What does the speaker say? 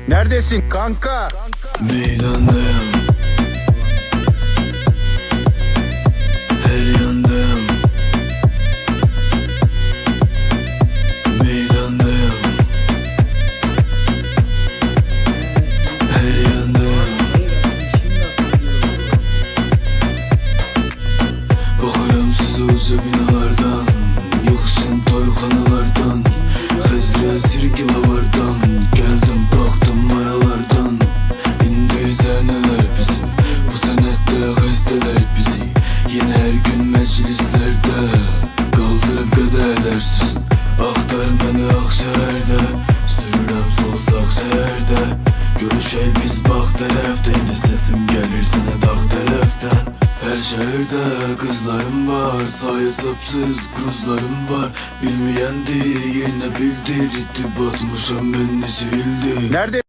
Neredesin kanka? Meydandayım, her yandayım. Meydandayım, her yandayım. Bakarım size uca binalardan, yıkışın toyxanalardan, Xezriye sirki lavardan. Geldim kalktım aralardan. İndi seneler bizim, bu senette xesteler bizi. Yine her gün meclislerde kaldırıp kaderler sizin. Aktar beni Akşehir'de, sürürəm sol sağ şehirde. Görüşey biz bak tarafta, indi sesim gelir sana dağ taraftan. Her şehirde kızlarım var, sayı sapsız kruzlarım var. Bilmeyen yine bildir, itib atmışam ben neçə ildir. Nerede?